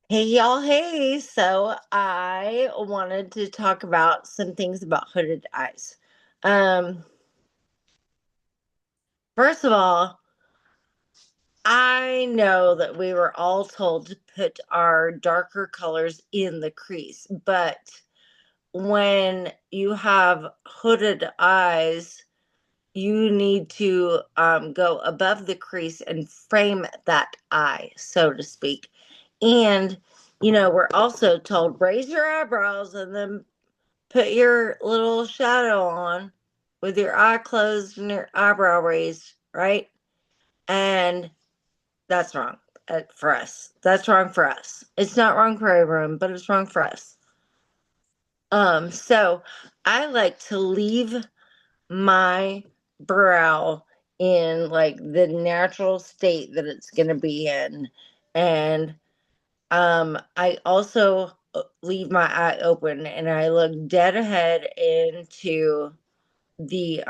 Hey y'all, hey. So I wanted to talk about some things about hooded eyes. Um, First of all, I know that we were all told to put our darker colors in the crease, but when you have hooded eyes, you need to go above the crease and frame that eye, so to speak. And we're also told raise your eyebrows and then put your little shadow on with your eye closed and your eyebrow raised, right? And that's wrong for us. That's wrong for us. It's not wrong for everyone, but it's wrong for us. So I like to leave my brow in like the natural state that it's going to be in. And I also leave my eye open and I look dead ahead into the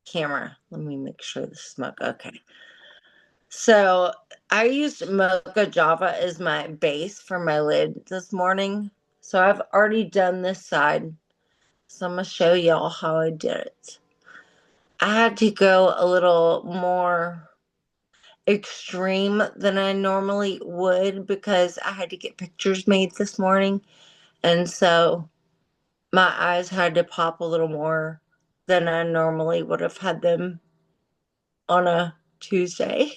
camera. Let me make sure the smoke. Okay. So I used Mocha Java as my base for my lid this morning. So I've already done this side. So I'm gonna show y'all how I did it. I had to go a little more extreme than I normally would because I had to get pictures made this morning. And so my eyes had to pop a little more than I normally would have had them on a Tuesday.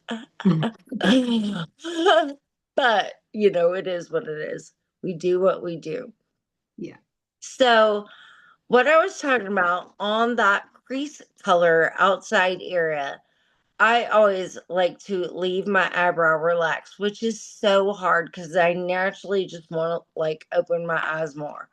Mhm. But, it is what it is. We do what we do. Yeah. So, what I was talking about on that crease color outside area, I always like to leave my eyebrow relaxed, which is so hard because I naturally just want to like open my eyes more.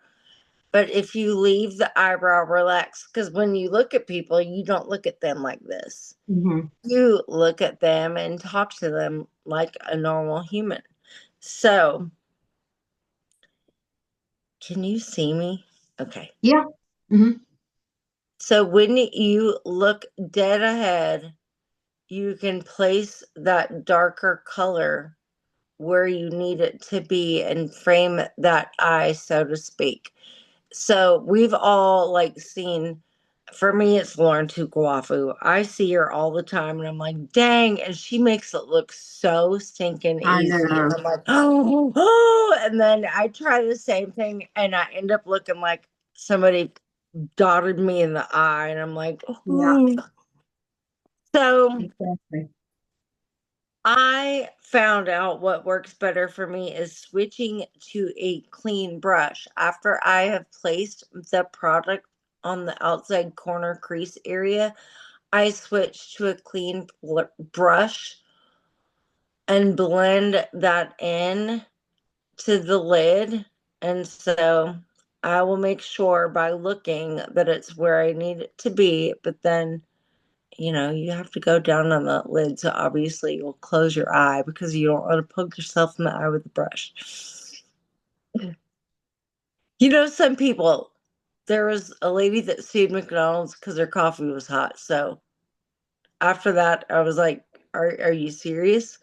But if you leave the eyebrow relaxed, because when you look at people, you don't look at them like this. hmm You look at them and talk to them like a normal human. So, can you see me? Okay. Yeah. hmm So, when you look dead ahead, you can place that darker color where you need it to be and frame that eye, so to speak. So we've all like seen, for me, it's Lauren Tukuafu. I see her all the time and I'm like, dang, and she makes it look so stinking I easy. And know. I'm like, oh, and then I try the same thing and I end up looking like somebody dotted me in the eye. And I'm like, Yeah. oh. So Exactly. I found out what works better for me is switching to a clean brush. After I have placed the product on the outside corner crease area, I switch to a clean brush and blend that in to the lid. And so I will make sure by looking that it's where I need it to be, but then you have to go down on the lid. So obviously you'll close your eye because you don't want to poke yourself in the eye with the brush. Some people, there was a lady that sued McDonald's because her coffee was hot. So after that, I was like, are you serious?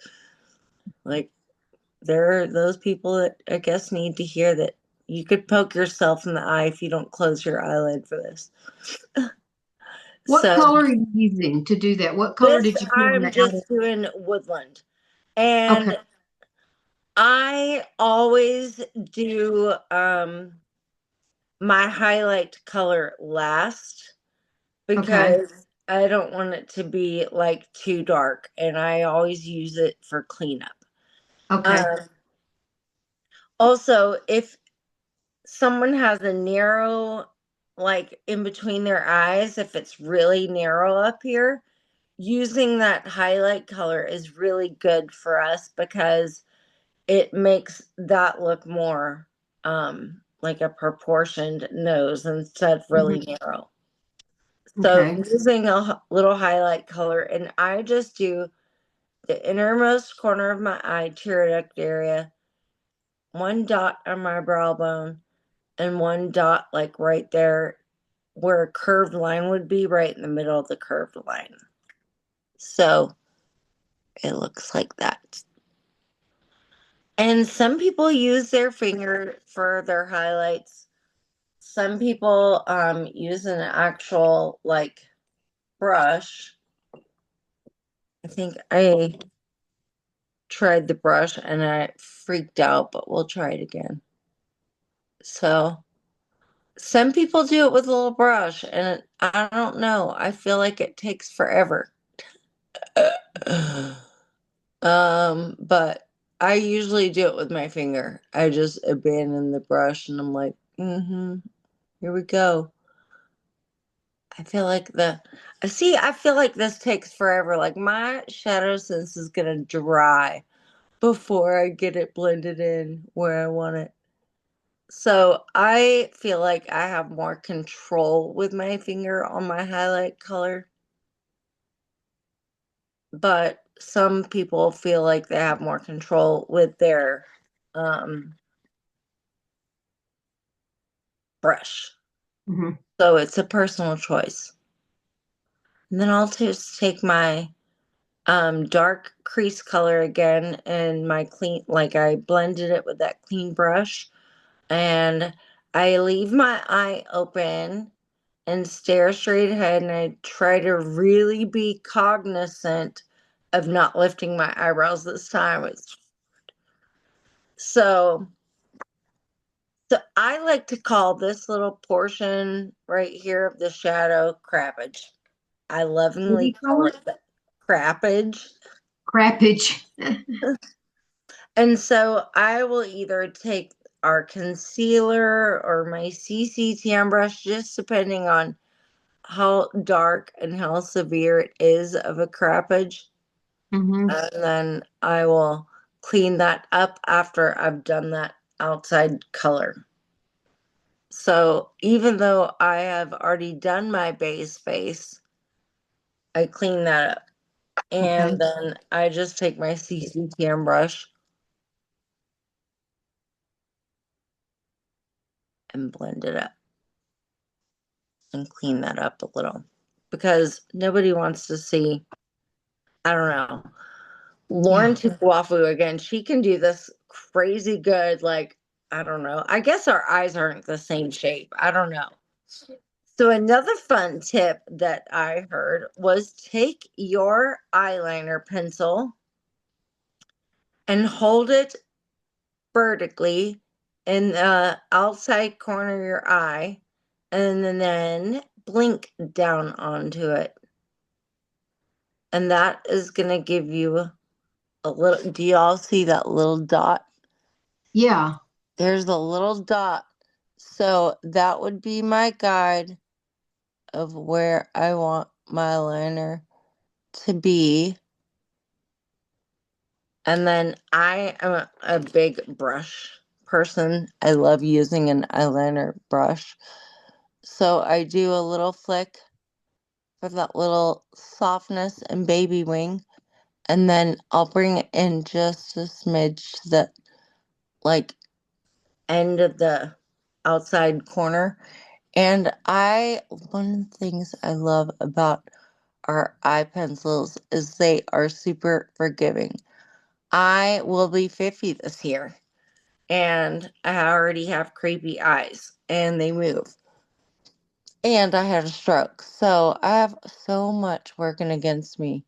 Like, there are those people that I guess need to hear that you could poke yourself in the eye if you don't close your eyelid for this. What So color are you using to do that? What color this, did you put on the I'm outer? just doing woodland. Okay. And I always do my highlight color last Okay. because I don't want it to be like too dark and I always use it for cleanup. Okay. Um Also, if someone has a narrow like in between their eyes, if it's really narrow up here, using that highlight color is really good for us because it makes that look more like a proportioned nose instead of really hmm narrow. So Okay. using a little highlight color, and I just do the innermost corner of my eye, tear duct area, one dot on my brow bone, and one dot like right there where a curved line would be, right in the middle of the curved line. So it looks like that. And some people use their finger for their highlights. Some people use an actual like brush. I think I tried the brush and I freaked out, but we'll try it again. So some people do it with a little brush, and I don't know. I feel like it takes forever. But I usually do it with my finger. I just abandon the brush and I'm like, here we go. I feel like I feel like this takes forever. Like my shadow sense is gonna dry before I get it blended in where I want it. So I feel like I have more control with my finger on my highlight color, but some people feel like they have more control with their um, brush. Hmm. So it's a personal choice. And then I'll just take my dark crease color again and my clean, like I blended it with that clean brush, and I leave my eye open and stare straight ahead, and I try to really be cognizant of not lifting my eyebrows this time. So so I like to call this little portion right here of the shadow crappage. I What do lovingly you call call it? it the crappage. Crappage. And so I will either take our concealer or my CC tan brush, just depending on how dark and how severe it is of a crappage. Hmm. And then I will clean that up after I've done that outside color. So even though I have already done my base face, I clean that up. And Okay. then I just take my CC tan brush and blend it up and clean that up a little. Because nobody wants to see, I don't know, Lauren Yeah. Tupuafu again. She can do this crazy good, like, I don't know. I guess our eyes aren't the same shape. I don't know. So another fun tip that I heard was take your eyeliner pencil and hold it vertically in the outside corner of your eye and then blink down onto it. And that is going to give you a little. Do y'all see that little dot? Yeah. There's a little dot. So that would be my guide of where I want my liner to be. And then I am a big brush person. I love using an eyeliner brush. So I do a little flick for that little softness and baby wing. And then I'll bring it in just a smidge to the like end of the outside corner. And one of the things I love about our eye pencils is they are super forgiving. I will be 50 this year, and I already have creepy eyes, and they move. And I had a stroke, so I have so much working against me.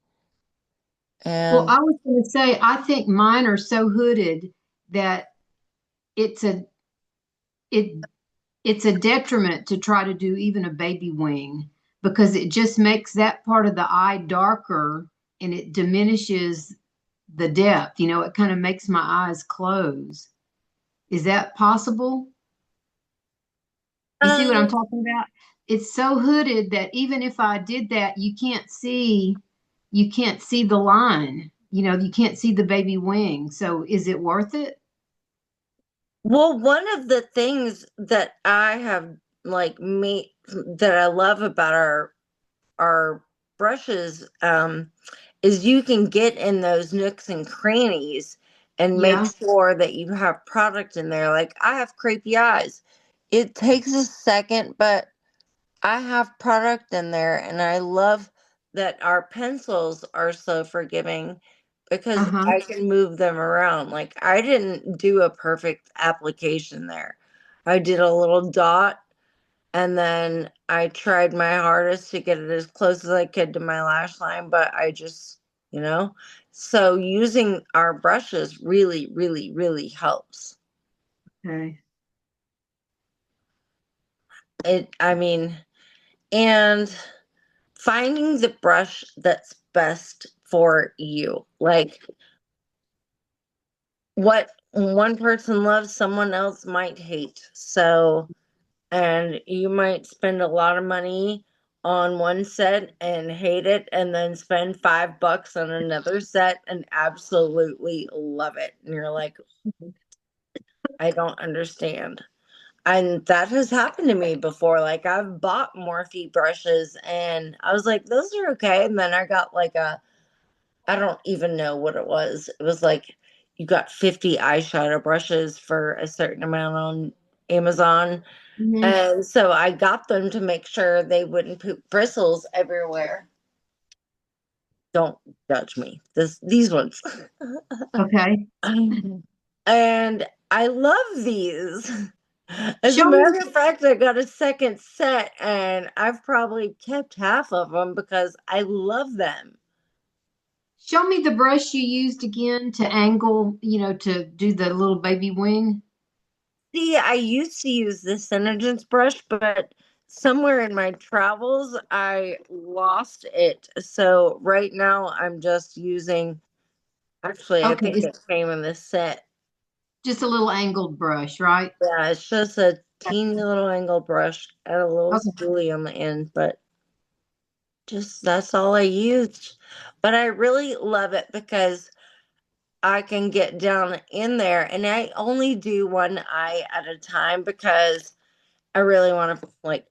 Well, And I was going to say, I think mine are so hooded that it's a it it's a detriment to try to do even a baby wing because it just makes that part of the eye darker and it diminishes the depth. It kind of makes my eyes close. Is that possible? You see what I'm um, talking about? It's so hooded that even if I did that, you can't see the line. You can't see the baby wing. So is it worth it? well, one of the things that I have like me that I love about our brushes is you can get in those nooks and crannies and make Yeah. sure that you have product in there. Like I have crepey eyes. It takes a second, but I have product in there, and I love that our pencils are so forgiving because Uh-huh. I can move them around. Like I didn't do a perfect application there. I did a little dot and then I tried my hardest to get it as close as I could to my lash line, but I just, you know, so using our brushes really, really, really helps. Okay. I mean, and finding the brush that's best for you. Like what one person loves, someone else might hate. So, and you might spend a lot of money on one set and hate it, and then spend $5 on another set and absolutely love it. And you're like, I don't understand. And that has happened to me before. Like I've bought Morphe brushes and I was like, those are okay. And then I got like I don't even know what it was. It was like you got 50 eyeshadow brushes for a certain amount on Amazon. Hmm. And so I got them to make sure they wouldn't poop bristles everywhere. Don't judge me. These ones. Okay. And I love these. As a Show me matter of fact, I got a second set and I've probably kept half of them because I love them. show me the brush you used again to angle, to do the little baby wing. See, I used to use the Synergence brush, but somewhere in my travels, I lost it. So right now, I'm just using, actually, I Okay, think it's it came in this set. just a little angled brush, right? Yeah, it's just a teeny little angle brush and a little Okay. spoolie on the end, but just that's all I used. But I really love it because I can get down in there and I only do one eye at a time because I really want to like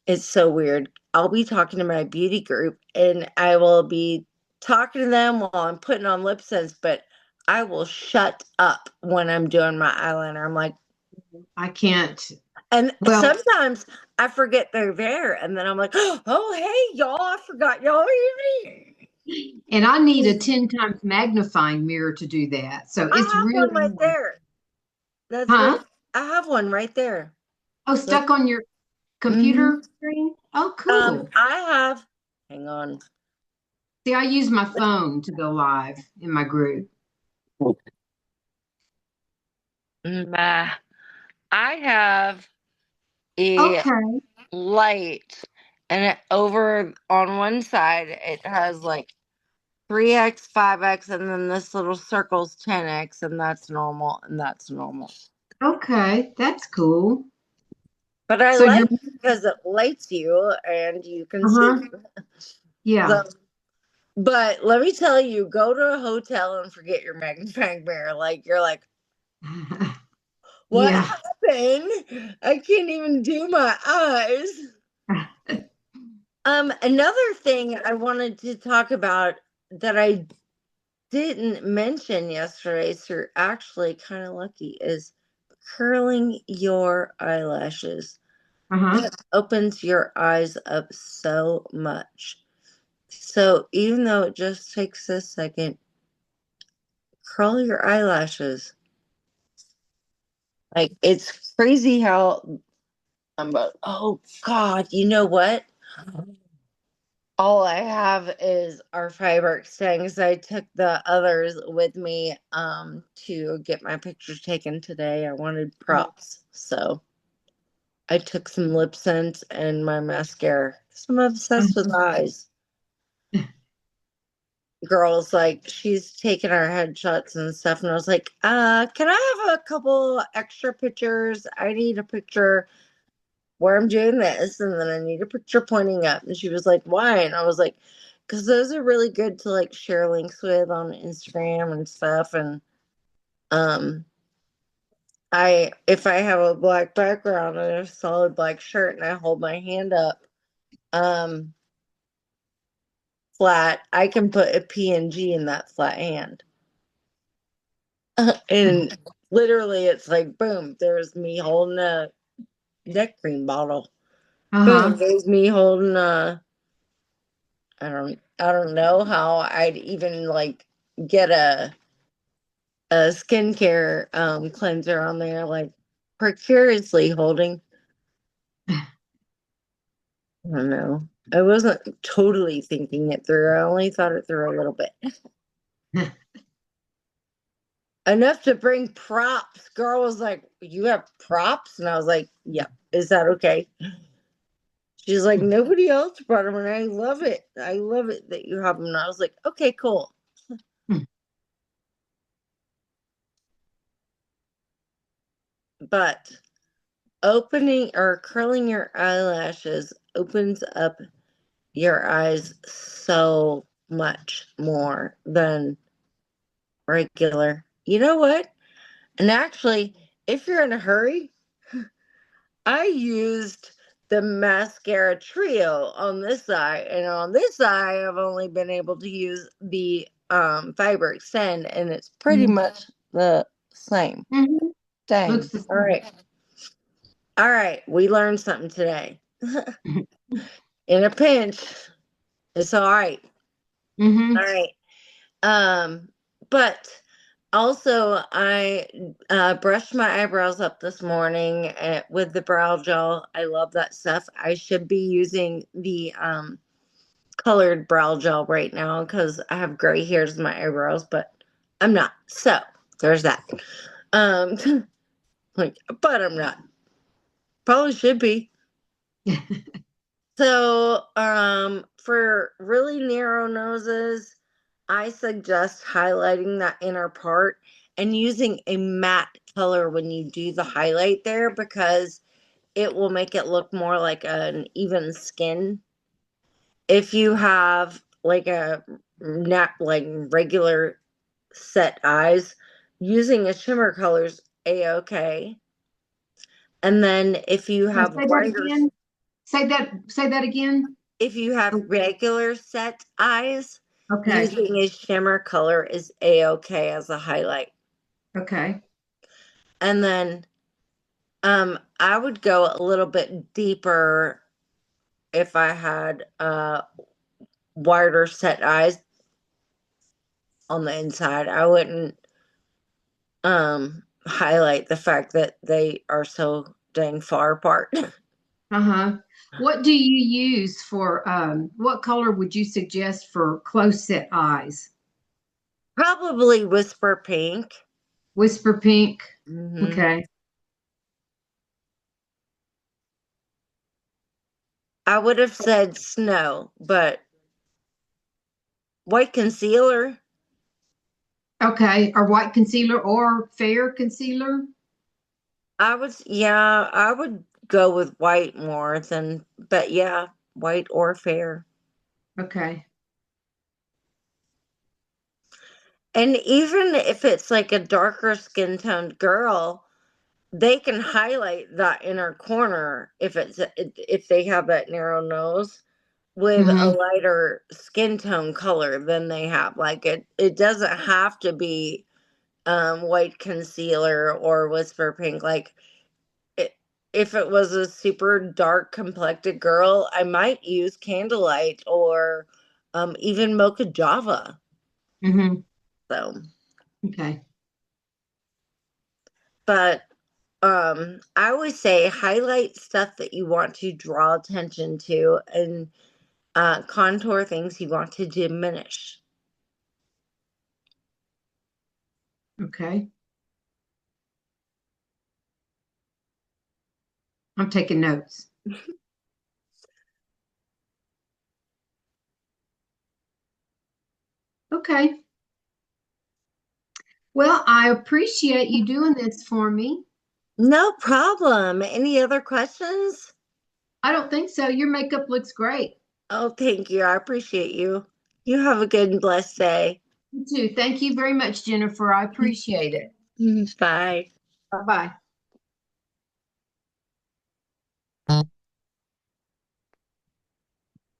it's so weird. I'll be talking to my beauty group and I will be talking to them while I'm putting on lip sense, but I will shut up when I'm doing my eyeliner. I'm like, I can't. and Well, sometimes I forget they're there, and then I'm like, oh, hey, y'all, I forgot y'all were here. and I need a 10 times magnifying mirror to do that. So I it's have one really right hard. there. That's right. Huh? I have one right there. Oh, Like, stuck on your hmm computer screen? Oh, cool. I have, hang on. See, I use my phone to go live in my group. Nah, I have a Okay. light, and over on one side, it has like 3x, 5x, and then this little circle's 10x, and that's normal, and that's normal. Okay. That's cool. But I So you're, like it because it lights you and you can see. uh-huh. Yeah. So, but let me tell you, go to a hotel and forget your magnifying mirror. Like you're like, what Yeah. happened? I can't even do my eyes. Another thing I wanted to talk about that I didn't mention yesterday, so you're actually kind of lucky, is curling your eyelashes. Uh-huh. It opens your eyes up so much. So even though it just takes a second, curl your eyelashes. Like it's crazy how I'm about, oh God, you know what? All I have is our fiber extensions. I took the others with me to get my pictures taken today. I wanted props. So I took some lip scent and my mascara. 'Cause I'm obsessed with eyes. Girls like she's taking our headshots and stuff, and I was like, can I have a couple extra pictures? I need a picture where I'm doing this, and then I need a picture pointing up. And she was like, why? And I was like, because those are really good to like share links with on Instagram and stuff. And um I if I have a black background and a solid black shirt and I hold my hand up um flat, I can put a PNG in that flat hand. And literally it's like boom, there's me holding a neck cream bottle. Boom, Uh-huh. there's me holding a I don't know how I'd even like get a skincare cleanser on there, like precariously holding. I don't know. I wasn't totally thinking it through. I only thought it through a little bit. Enough to bring props. Girl was like, "You have props?" And I was like, "Yeah, is that okay?" She's like, "Nobody else brought them, and I love it. I love it that you have them." And I was like, "Okay, cool." But opening or curling your eyelashes opens up your eyes so much more than regular. You know what? And actually, if you're in a hurry, I used the mascara trio on this eye, and on this eye, I've only been able to use the Fiber Extend, and it's pretty much the same. Mhm. Dang. Looks the All same. right. All right. We learned something today. In a pinch, it's all right. All Hmm. right. Um, but also I brushed my eyebrows up this morning with the brow gel. I love that stuff. I should be using the colored brow gel right now because I have gray hairs in my eyebrows, but I'm not. So there's that. Um, like, but I'm not. Probably should be. So, for really narrow noses, I suggest highlighting that inner part and using a matte color when you do the highlight there because it will make it look more like an even skin. If you have like a not like regular set eyes, using a shimmer color's a-okay. And then if you Now have say that brighter, again. Say that again. if you have Oh, regular set eyes, okay. using a shimmer color is a-okay as a highlight. Okay. And then I would go a little bit deeper if I had wider set eyes on the inside. I wouldn't highlight the fact that they are so dang far apart. Uh-huh. What do you use for what color would you suggest for close set eyes? Probably Whisper Pink. Whisper pink. Hmm. Okay. I would have said snow, but white concealer. Okay. Or white concealer or fair concealer? Yeah, I would go with white more than, but yeah, white or fair. Okay. And even if it's like a darker skin toned girl, they can highlight that inner corner if they have that narrow nose with a Mm-hmm. lighter skin tone color than they have. Like it doesn't have to be white concealer or whisper pink. Like it, if it was a super dark complected girl, I might use candlelight or even mocha java. Mm-hmm. So, Okay. but I always say highlight stuff that you want to draw attention to and contour things you want to diminish. Okay. I'm taking notes. Okay. Well, I appreciate you doing this for me. No problem. Any other questions? I don't think so. Your makeup looks great. Oh, thank you. I appreciate you. You have a good and blessed day. You too. Thank you very much, Jennifer. I appreciate it. Bye. Bye-bye.